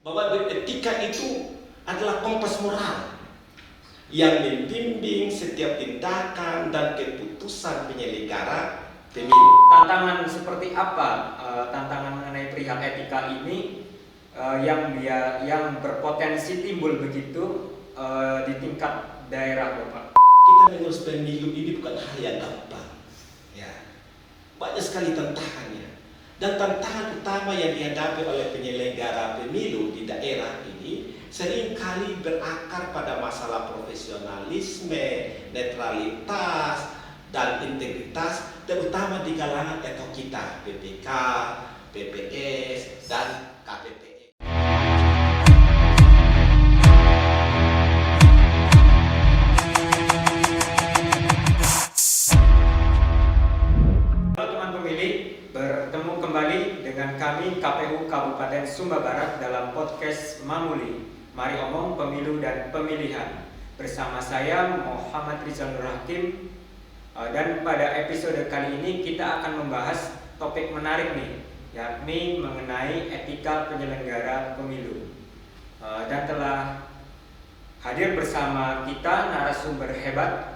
bahwa etika itu adalah kompas moral yang membimbing setiap tindakan dan keputusan penyelenggara pemilu. Tantangan seperti apa tantangan mengenai perihal etika ini yang berpotensi timbul begitu di tingkat daerah, Bapak? Kita mengurus pemilu ini bukan hal yang gampang. Ya. Banyak sekali tantangannya. Dan tantangan utama yang dihadapi oleh penyelenggara pemilu di daerah ini seringkali berakar pada masalah profesionalisme, netralitas, dan integritas, terutama di kalangan etos kita, PPK, PPS, dan KPPS. Bertemu kembali dengan kami KPU Kabupaten Sumba Barat dalam podcast Mamuli, Mari Omong Pemilu dan Pemilihan. Bersama saya Muhammad Rizal Nur Hakim, dan pada episode kali ini kita akan membahas topik menarik nih, yakni mengenai etika penyelenggara pemilu. Dan telah hadir bersama kita narasumber hebat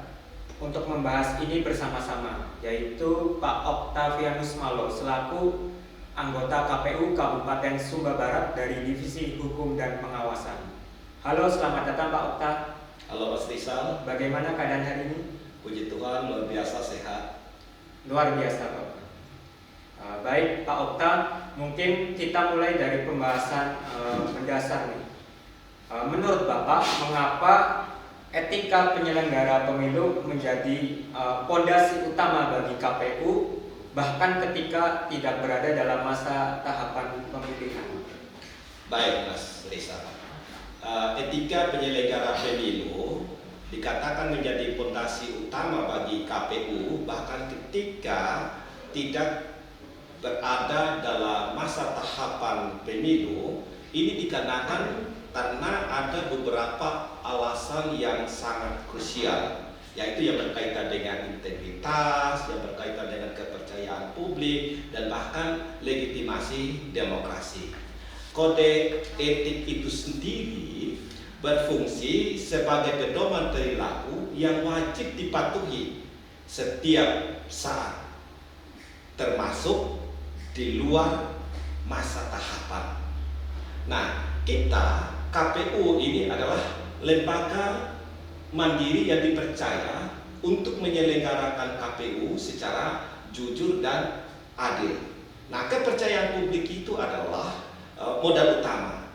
untuk membahas ini bersama-sama, yaitu Pak Octavianus Malo selaku anggota KPU Kabupaten Sumba Barat dari Divisi Hukum dan Pengawasan. Halo, selamat datang Pak Okta. Halo Mas Rizal. Bagaimana keadaan hari ini? Puji Tuhan, luar biasa sehat. Luar biasa Pak. Baik Pak Okta, mungkin kita mulai dari pembahasan mendasar nih. Menurut Bapak, mengapa etika penyelenggara pemilu menjadi pondasi utama bagi KPU bahkan ketika tidak berada dalam masa tahapan pemilihan? Baik Mas Rizal, etika penyelenggara pemilu dikatakan menjadi pondasi utama bagi KPU bahkan ketika tidak berada dalam masa tahapan pemilu. Ini dikarenakan karena ada beberapa alasan yang sangat krusial, yaitu yang berkaitan dengan integritas, yang berkaitan dengan kepercayaan publik, dan bahkan legitimasi demokrasi. Kode etik itu sendiri berfungsi sebagai pedoman perilaku yang wajib dipatuhi setiap saat, termasuk di luar masa tahapan. Nah, kita KPU ini adalah lembaga mandiri yang dipercaya untuk menyelenggarakan KPU secara jujur dan adil. Nah, kepercayaan publik itu adalah modal utama.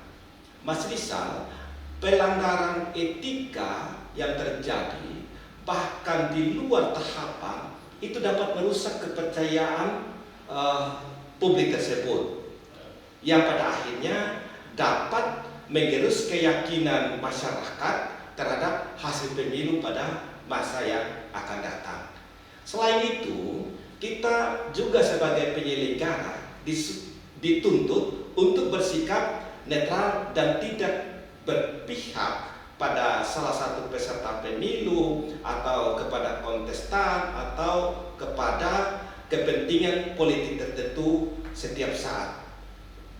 Mas Rizal, pelanggaran etika yang terjadi bahkan di luar tahapan itu dapat merusak kepercayaan publik tersebut, yang pada akhirnya dapat menggerus keyakinan masyarakat terhadap hasil pemilu pada masa yang akan datang. Selain itu, kita juga sebagai penyelenggara dituntut untuk bersikap netral dan tidak berpihak pada salah satu peserta pemilu atau kepada kontestan atau kepada kepentingan politik tertentu setiap saat,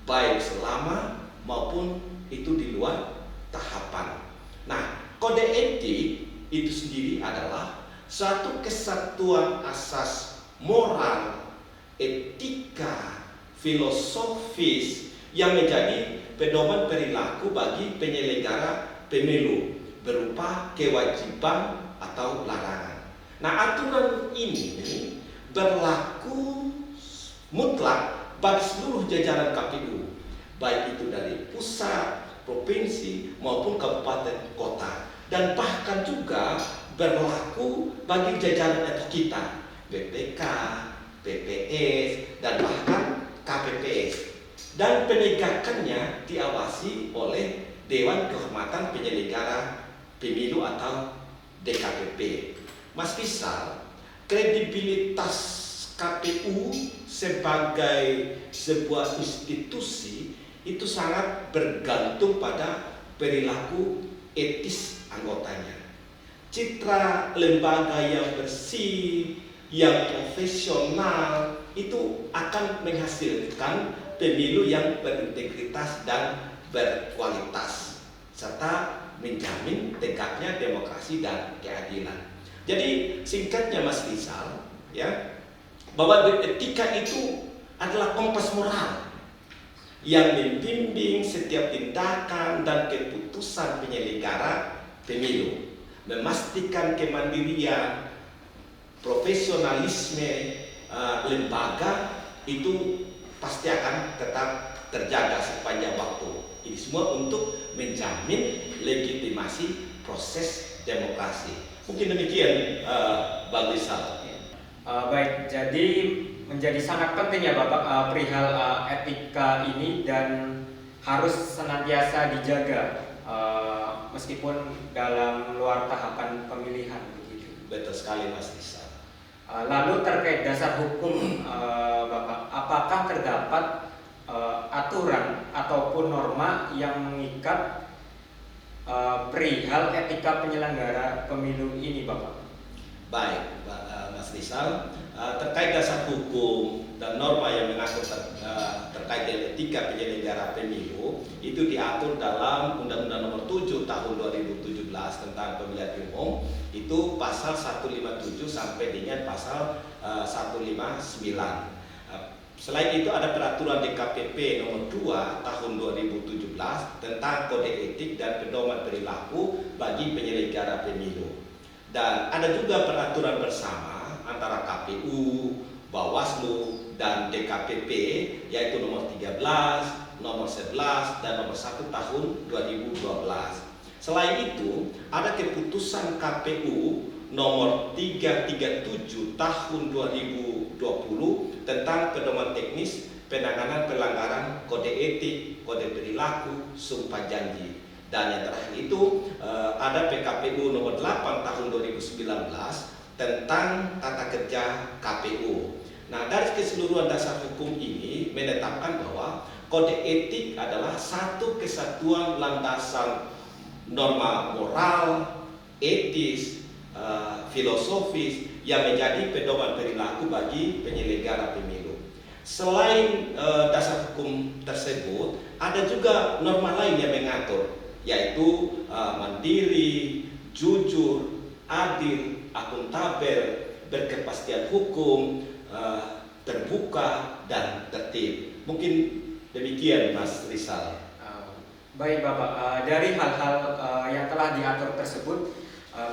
baik selama maupun itu di luar tahapan. Nah, kode etik itu sendiri adalah suatu kesatuan asas moral, etika, filosofis yang menjadi pedoman perilaku bagi penyelenggara pemilu berupa kewajiban atau larangan. Nah, aturan ini berlaku mutlak bagi seluruh jajaran KPU, baik itu dari pusat, provinsi maupun kabupaten kota, dan bahkan juga berlaku bagi jajaran etos kita, BPK, PPS, dan bahkan KPPS. Dan penegakannya diawasi oleh Dewan Kehormatan Penyelenggara Pemilu atau DKPP. Mas Rizal, kredibilitas KPU sebagai sebuah institusi itu sangat bergantung pada perilaku etis anggotanya. Citra lembaga yang bersih, yang profesional itu akan menghasilkan pemilu yang berintegritas dan berkualitas serta menjamin tegaknya demokrasi dan keadilan. Jadi singkatnya Mas Rizal, ya, bahwa etika itu adalah kompas moral yang membimbing setiap tindakan dan keputusan penyelenggara pemilu, memastikan kemandirian, profesionalisme lembaga itu pasti akan tetap terjaga sepanjang waktu. Ini semua untuk menjamin legitimasi proses demokrasi. Mungkin demikian, Bang Rizal. Baik, jadi menjadi sangat penting ya Bapak perihal etika ini dan harus senantiasa dijaga meskipun dalam luar tahapan pemilihan begitu. Betul sekali Mas Rizal. Lalu terkait dasar hukum Bapak, apakah terdapat aturan ataupun norma yang mengikat perihal etika penyelenggara pemilu ini Bapak? Baik, Mas Rizal, terkait dasar hukum dan norma yang mengatur terkait dengan etika penyelenggara pemilu itu diatur dalam Undang-Undang Nomor 7 Tahun 2017 tentang Pemilihan Umum, itu pasal 157 sampai dengan pasal 159. Selain itu ada peraturan DKPP Nomor 2 Tahun 2017 tentang kode etik dan pedoman perilaku bagi penyelenggara pemilu. Dan ada juga peraturan bersama antara KPU, Bawaslu, dan DKPP, yaitu nomor 13, nomor 11, dan nomor 1 tahun 2012. Selain itu, ada keputusan KPU nomor 337 tahun 2020 tentang pedoman teknis penanganan pelanggaran kode etik, kode perilaku, sumpah janji. Dan yang terakhir itu ada PKPU nomor 8 tahun 2019 tentang tata kerja KPU. Nah, dari keseluruhan dasar hukum ini menetapkan bahwa kode etik adalah satu kesatuan landasan norma moral, etis, filosofis yang menjadi pedoman perilaku bagi penyelenggara pemilu. Selain dasar hukum tersebut, ada juga norma lain yang mengatur, yaitu mandiri, jujur, adil, akuntabel, berkepastian hukum, terbuka, dan tertib. Mungkin demikian Mas Rizal. Baik Bapak, dari hal-hal yang telah diatur tersebut,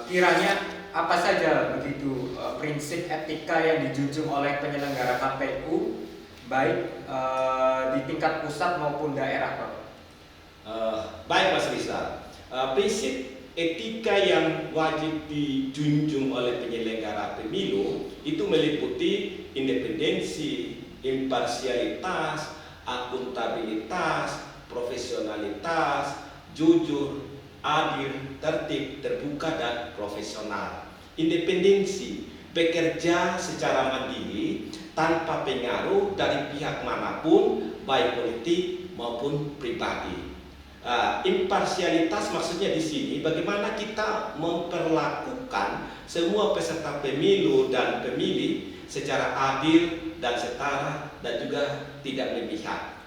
kiranya apa saja begitu prinsip etika yang dijunjung oleh penyelenggara KPU baik di tingkat pusat maupun daerah Bapak? Baik Mas Rizal, prinsip etika yang wajib dijunjung oleh penyelenggara pemilu itu meliputi independensi, imparsialitas, akuntabilitas, profesionalitas, jujur, adil, tertib, terbuka, dan profesional. Independensi, bekerja secara mandiri tanpa pengaruh dari pihak manapun, baik politik maupun pribadi. Imparsialitas maksudnya di sini bagaimana kita memperlakukan semua peserta pemilu dan pemilih secara adil dan setara dan juga tidak memihak.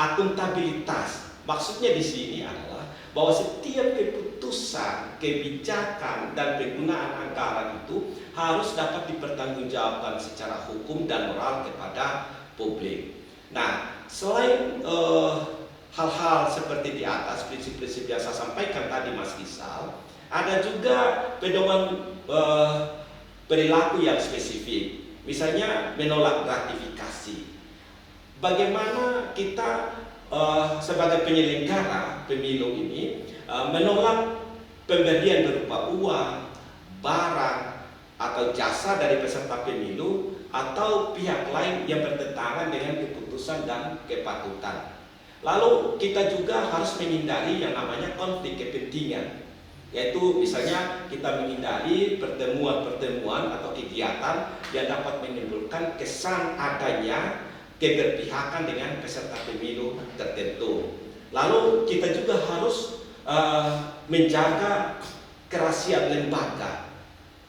Akuntabilitas maksudnya di sini adalah bahwa setiap keputusan, kebijakan, dan penggunaan anggaran itu harus dapat dipertanggungjawabkan secara hukum dan moral kepada publik. Nah, selain hal-hal seperti di atas, prinsip-prinsip yang saya sampaikan tadi Mas Rizal, ada juga pedoman perilaku yang spesifik. Misalnya menolak gratifikasi. Bagaimana kita sebagai penyelenggara pemilu ini menolak pemberian berupa uang, barang, atau jasa dari peserta pemilu atau pihak lain yang bertentangan dengan keputusan dan kepatutan. Lalu kita juga harus menghindari yang namanya konflik kepentingan, yaitu misalnya kita menghindari pertemuan-pertemuan atau kegiatan yang dapat menimbulkan kesan adanya keberpihakan dengan peserta pemilu tertentu. Lalu kita juga harus menjaga kerahasiaan lembaga.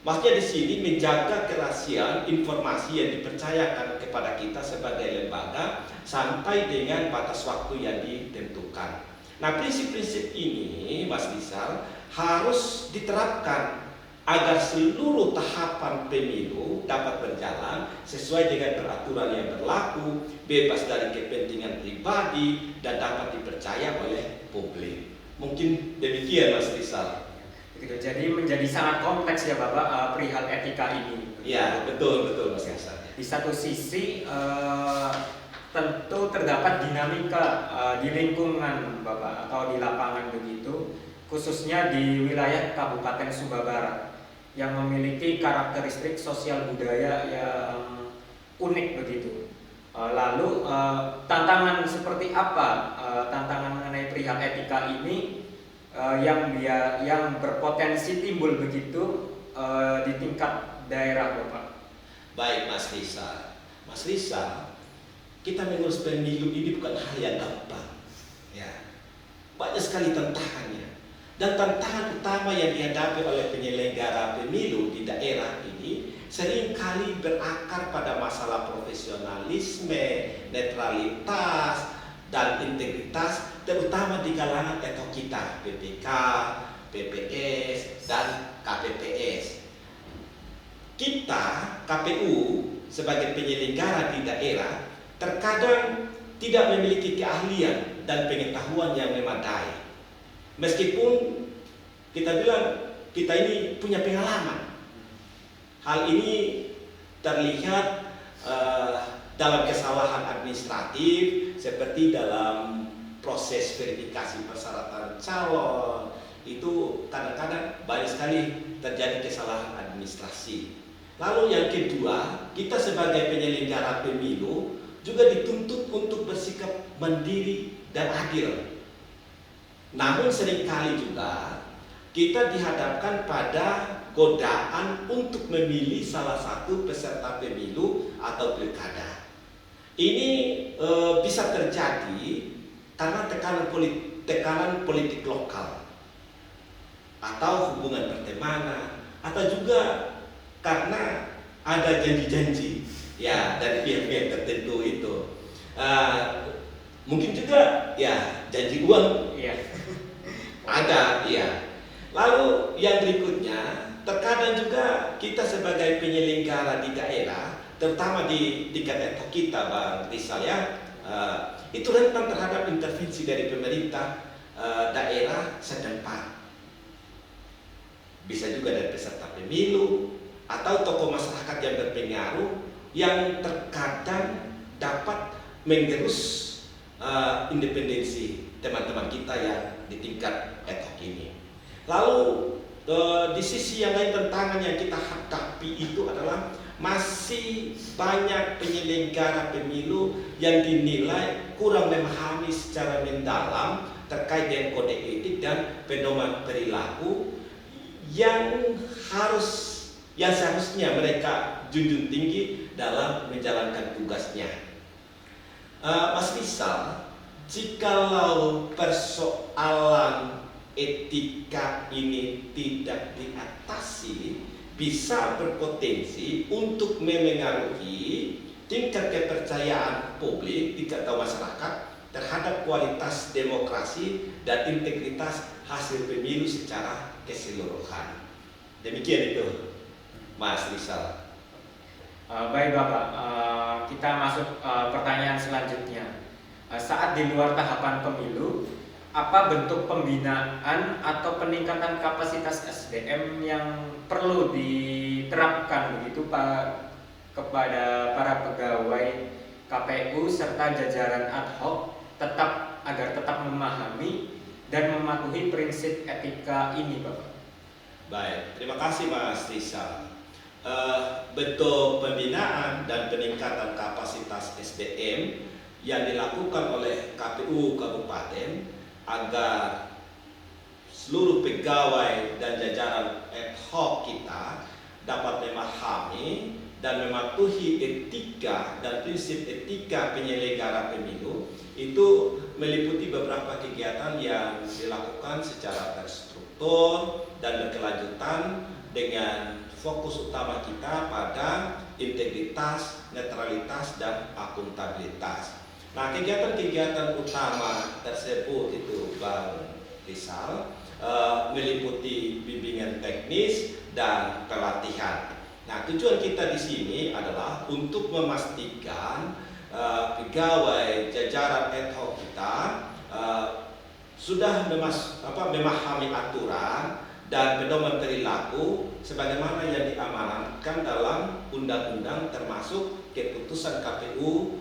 Maksudnya di sini menjaga kerahasiaan informasi yang dipercayakan kepada kita sebagai lembaga sampai dengan batas waktu yang ditentukan. Nah, prinsip-prinsip ini, Mas Rizal, harus diterapkan agar seluruh tahapan pemilu dapat berjalan sesuai dengan peraturan yang berlaku, bebas dari kepentingan pribadi, dan dapat dipercaya oleh publik. Mungkin demikian, Mas Rizal. Begitu. Jadi menjadi sangat kompleks ya Bapak perihal etika ini. Ya, betul Mas Rizal. Di satu sisi tentu terdapat dinamika di lingkungan Bapak atau di lapangan begitu, khususnya di wilayah Kabupaten Sumba Barat yang memiliki karakteristik sosial budaya yang unik begitu. Lalu tantangan seperti apa tantangan mengenai perihal etika ini yang berpotensi timbul begitu di tingkat daerah Bapak? Baik Mas Rizal, kita mengurus pemilu ini bukan hal yang gampang. Ya, banyak sekali tantangannya. Dan tantangan utama yang dihadapi oleh penyelenggara pemilu di daerah ini seringkali berakar pada masalah profesionalisme, netralitas, dan integritas, terutama di kalangan etos kita, PPK, PPS, dan KPPS. Kita, KPU, sebagai penyelenggara di daerah, terkadang tidak memiliki keahlian dan pengetahuan yang memadai. Meskipun kita bilang kita ini punya pengalaman. Hal ini terlihat dalam kesalahan administratif seperti dalam proses verifikasi persyaratan calon. Itu kadang-kadang banyak sekali terjadi kesalahan administrasi. Lalu yang kedua, kita sebagai penyelenggara pemilu juga dituntut untuk bersikap mandiri dan adil. Namun seringkali juga kita dihadapkan pada godaan untuk memilih salah satu peserta pemilu atau pilkada. Ini bisa terjadi karena tekanan politik lokal atau hubungan pertemanan, atau juga karena ada janji-janji ya dari pihak-pihak tertentu itu. Mungkin juga ya janji uang. Iya. Ada, ya. Lalu yang berikutnya, terkadang juga kita sebagai penyelenggara di daerah, terutama di tingkat etos kita, Bang Rizal ya, itu rentan terhadap intervensi dari pemerintah daerah setempat. Bisa juga dari peserta pemilu atau tokoh masyarakat yang berpengaruh yang terkadang dapat menggerus independensi teman-teman kita yang di tingkat etos ini. Lalu di sisi yang lain tantangan yang kita hadapi itu adalah masih banyak penyelenggara pemilu yang dinilai kurang memahami secara mendalam terkait dengan kode etik dan pedoman perilaku yang seharusnya mereka junjung tinggi dalam menjalankan tugasnya. Mas Rizal, jikalau persoalan etika ini tidak diatasi, bisa berpotensi untuk memengaruhi tingkat kepercayaan publik, tingkat masyarakat terhadap kualitas demokrasi dan integritas hasil pemilu secara keseluruhan. Demikian itu, Mas Rizal. Baik Bapak, kita masuk pertanyaan selanjutnya. Saat di luar tahapan pemilu, apa bentuk pembinaan atau peningkatan kapasitas SDM yang perlu diterapkan begitu Pak kepada para pegawai KPU serta jajaran ad hoc agar tetap memahami dan mematuhi prinsip etika ini, Bapak? Baik, terima kasih Mas Rizal. Bentuk pembinaan dan peningkatan kapasitas SDM yang dilakukan oleh KPU Kabupaten agar seluruh pegawai dan jajaran ad hoc kita dapat memahami dan mematuhi etika dan prinsip etika penyelenggara pemilu itu meliputi beberapa kegiatan yang dilakukan secara terstruktur dan berkelanjutan dengan fokus utama kita pada integritas, netralitas, dan akuntabilitas. Nah, kegiatan-kegiatan utama tersebut itu Bang Rizal meliputi bimbingan teknis dan pelatihan. Nah, tujuan kita di sini adalah untuk memastikan pegawai jajaran ad hoc kita sudah memahami aturan dan pedoman perilaku sebagaimana yang diamanatkan dalam undang-undang termasuk keputusan KPU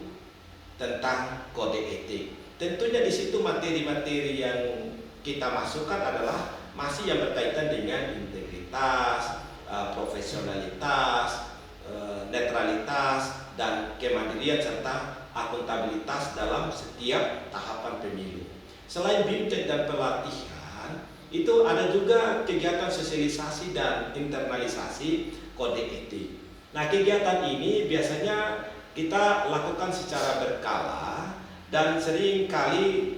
tentang kode etik. Tentunya di situ materi-materi yang kita masukkan adalah masih yang berkaitan dengan integritas, profesionalitas, netralitas, dan kemandirian serta akuntabilitas dalam setiap tahapan pemilu. Selain BIMTEK dan pelatihan, itu ada juga kegiatan sosialisasi dan internalisasi kode etik. Nah, kegiatan ini biasanya kita lakukan secara berkala dan sering kali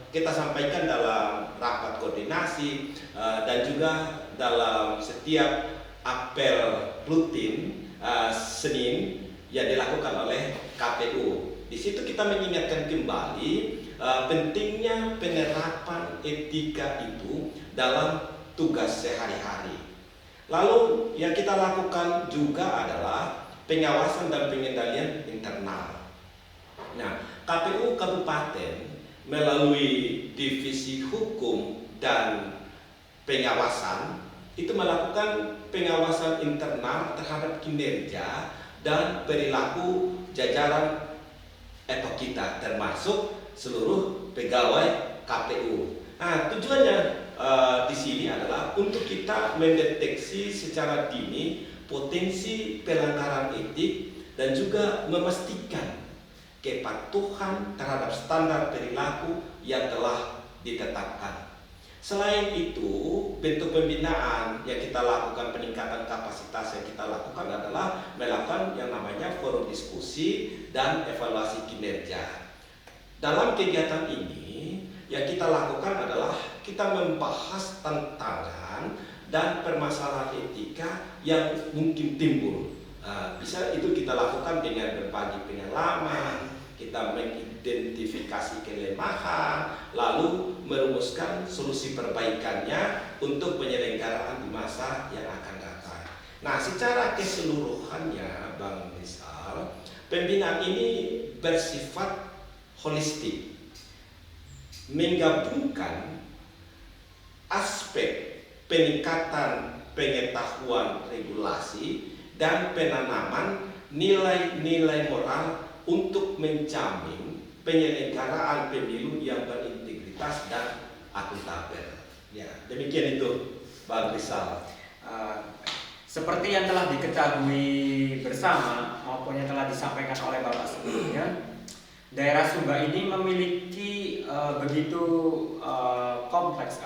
kita sampaikan dalam rapat koordinasi dan juga dalam setiap apel rutin Senin yang dilakukan oleh KPU. Di situ kita mengingatkan kembali pentingnya penerapan etika itu dalam tugas sehari-hari. Lalu yang kita lakukan juga adalah pengawasan dan pengendalian internal. Nah, KPU Kabupaten melalui Divisi Hukum dan Pengawasan itu melakukan pengawasan internal terhadap kinerja dan perilaku jajaran ad hoc kita termasuk seluruh pegawai KPU. Nah, tujuannya di sini adalah untuk kita mendeteksi secara dini potensi pelanggaran etik dan juga memastikan kepatuhan terhadap standar perilaku yang telah ditetapkan. Selain itu, bentuk pembinaan yang kita lakukan, peningkatan kapasitas yang kita lakukan adalah melakukan yang namanya forum diskusi dan evaluasi kinerja. Dalam kegiatan ini, yang kita lakukan adalah kita membahas tantangan dan permasalahan etika yang mungkin timbul. Bisa itu kita lakukan dengan berbagi pengalaman, kita mengidentifikasi kelemahan, lalu merumuskan solusi perbaikannya untuk penyelenggaraan di masa yang akan datang. Nah, secara keseluruhannya Bang Rizal, pembinaan ini bersifat holistik, menggabungkan aspek peningkatan pengetahuan regulasi dan penanaman nilai-nilai moral untuk menjamin penyelenggaraan pemilu yang berintegritas dan akuntabel. Ya, demikian itu Bang Rizal. Seperti yang telah diketahui bersama maupun yang telah disampaikan oleh Bapak sebelumnya, daerah Sumba ini memiliki begitu kompleks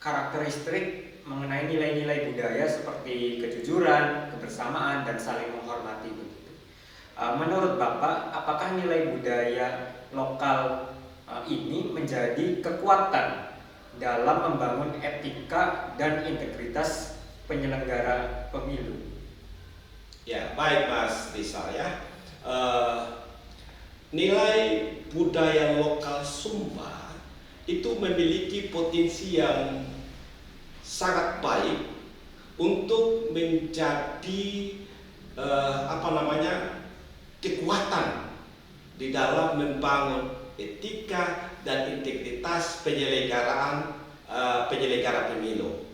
karakteristik mengenai nilai-nilai budaya seperti kejujuran, kebersamaan, dan saling menghormati. Menurut Bapak, apakah nilai budaya lokal ini menjadi kekuatan dalam membangun etika dan integritas penyelenggara pemilu? Ya, baik Mas Rizal ya. Nilai budaya lokal Sumba itu memiliki potensi yang sangat baik untuk menjadi kekuatan di dalam membangun etika dan integritas penyelenggara pemilu.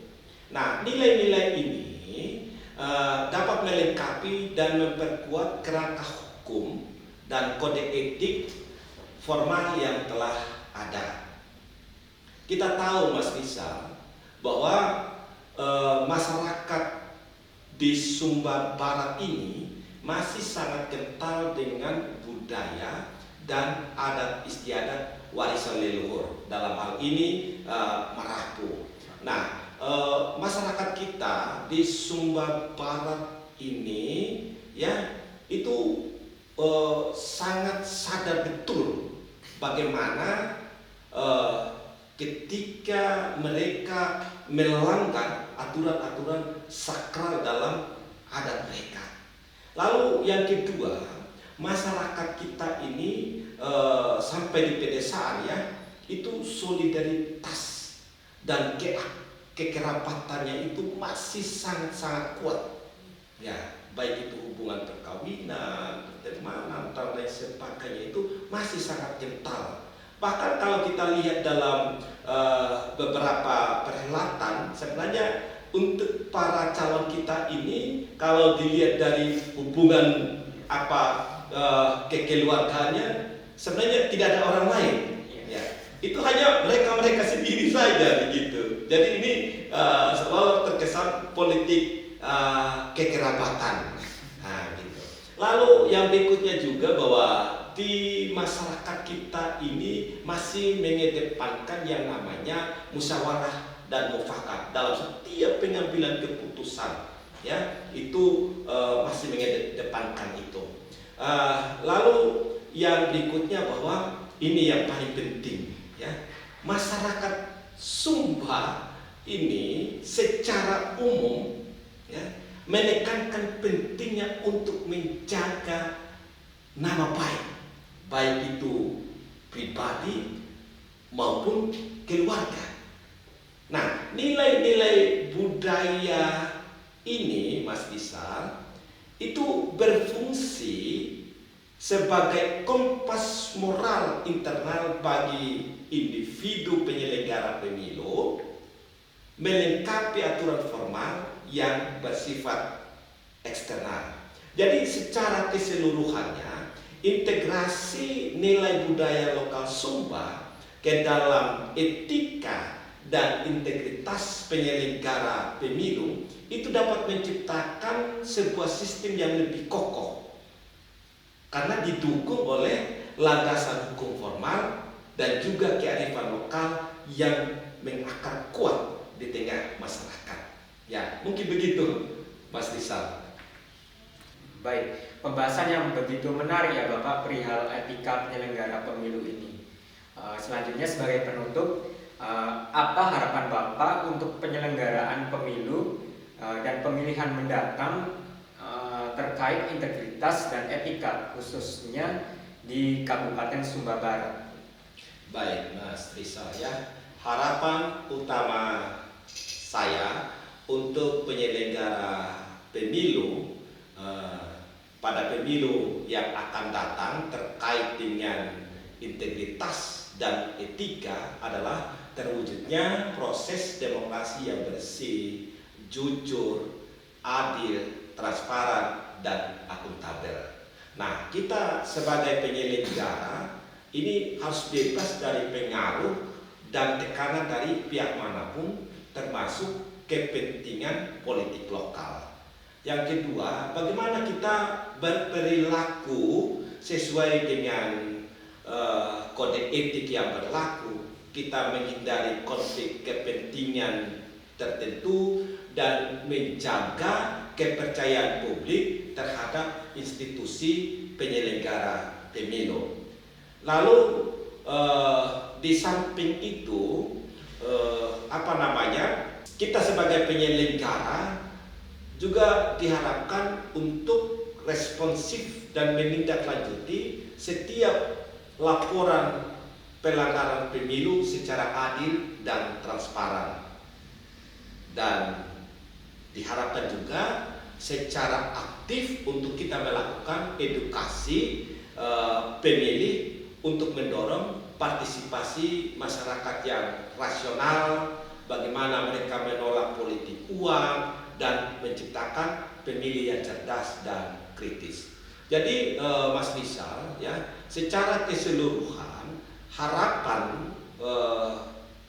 Nah, nilai-nilai ini dapat melengkapi dan memperkuat kerangka hukum dan kode etik formal yang telah ada. Kita tahu Mas Rizal bahwa masyarakat di Sumba Barat ini masih sangat kental dengan budaya dan adat istiadat warisan leluhur, dalam hal ini Marapu. Nah, masyarakat kita di Sumba Barat ini ya itu sangat sadar betul bagaimana ketika mereka melanggar aturan-aturan sakral dalam adat mereka. Lalu yang kedua, masyarakat kita ini sampai di pedesaan ya, itu solidaritas dan kekerabatannya itu masih sangat-sangat kuat. Ya, baik itu hubungan perkawinan, pertemanan, dan lain sebagainya itu masih sangat kental. Bahkan kalau kita lihat dalam beberapa perhelatan, sebenarnya untuk para calon kita ini, kalau dilihat dari hubungan kekeluarganya, sebenarnya tidak ada orang lain. Ya, itu hanya mereka sendiri saja begitu. Jadi ini selalu terkesan politik kekerabatan. Nah, gitu. Lalu yang berikutnya juga bahwa di masyarakat kita ini masih mengedepankan yang namanya musyawarah dan mufakat dalam setiap pengambilan keputusan, ya itu masih mengedepankan itu. Lalu yang berikutnya bahwa ini yang paling penting, ya, masyarakat Sumba ini secara umum ya menekankan pentingnya untuk menjaga nama baik itu pribadi maupun keluarga. Nah, nilai-nilai budaya ini, Mas Rizal, itu berfungsi sebagai kompas moral internal bagi individu penyelenggara pemilu, melengkapi aturan formal yang bersifat eksternal. Jadi secara keseluruhannya, integrasi nilai budaya lokal Sumba ke dalam etika dan integritas penyelenggara pemilu itu dapat menciptakan sebuah sistem yang lebih kokoh karena didukung oleh landasan hukum formal dan juga kearifan lokal yang mengakar kuat di tengah masyarakat. Ya, mungkin begitu, Mas Rizal. Baik, pembahasan yang begitu menarik ya Bapak perihal etika penyelenggara pemilu ini. Selanjutnya sebagai penutup, apa harapan Bapak untuk penyelenggaraan pemilu dan pemilihan mendatang terkait integritas dan etika khususnya di Kabupaten Sumba Barat? Baik, Mas Rizal ya. Harapan utama saya untuk penyelenggara pemilu pada pemilu yang akan datang terkait dengan integritas dan etika adalah terwujudnya proses demokrasi yang bersih, jujur, adil, transparan, dan akuntabel. Nah, kita sebagai penyelenggara ini harus bebas dari pengaruh dan tekanan dari pihak manapun, termasuk kepentingan politik lokal. Yang kedua, bagaimana kita berperilaku sesuai dengan kode etik yang berlaku. Kita menghindari konflik kepentingan tertentu dan menjaga kepercayaan publik terhadap institusi penyelenggara pemilu. Lalu di samping itu kita sebagai penyelenggara juga diharapkan untuk responsif dan menindaklanjuti setiap laporan pelanggaran pemilu secara adil dan transparan. Dan diharapkan juga secara aktif untuk kita melakukan edukasi pemilih untuk mendorong partisipasi masyarakat yang rasional, bagaimana mereka menolak politik uang dan menciptakan pemilih yang cerdas dan kritis. Jadi Mas Rizal ya, secara keseluruhan harapan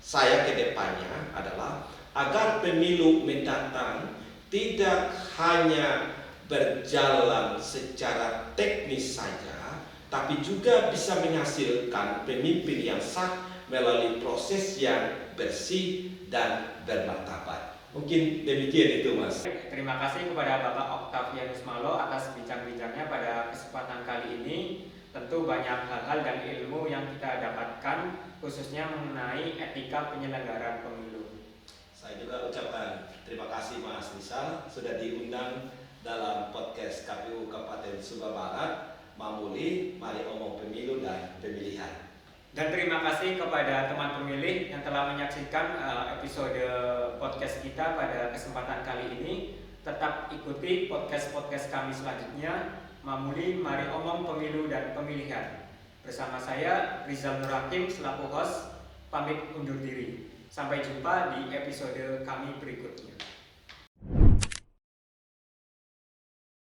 saya ke depannya adalah agar pemilu mendatang tidak hanya berjalan secara teknis saja, tapi juga bisa menghasilkan pemimpin yang sah melalui proses yang bersih dan bermartabat. Mungkin demikian itu, Mas. Terima kasih kepada Bapak Octavianus Malo atas bincang-bincangnya pada kesempatan kali ini. Tentu banyak hal-hal dan ilmu yang kita dapatkan khususnya mengenai etika penyelenggaraan pemilu. Saya juga ucapkan terima kasih Mas Rizal sudah diundang dalam podcast KPU Kabupaten Sumba Barat, Mamuli, Mari Omong Pemilu dan Pemilihan. Dan terima kasih kepada teman pemilih yang telah menyaksikan episode podcast kita pada kesempatan kali ini. Tetap ikuti podcast-podcast kami selanjutnya, Mamuli, Mari Omong Pemilu dan Pemilihan. Bersama saya, Rizal Nur Hakim selaku host, pamit undur diri. Sampai jumpa di episode kami berikutnya.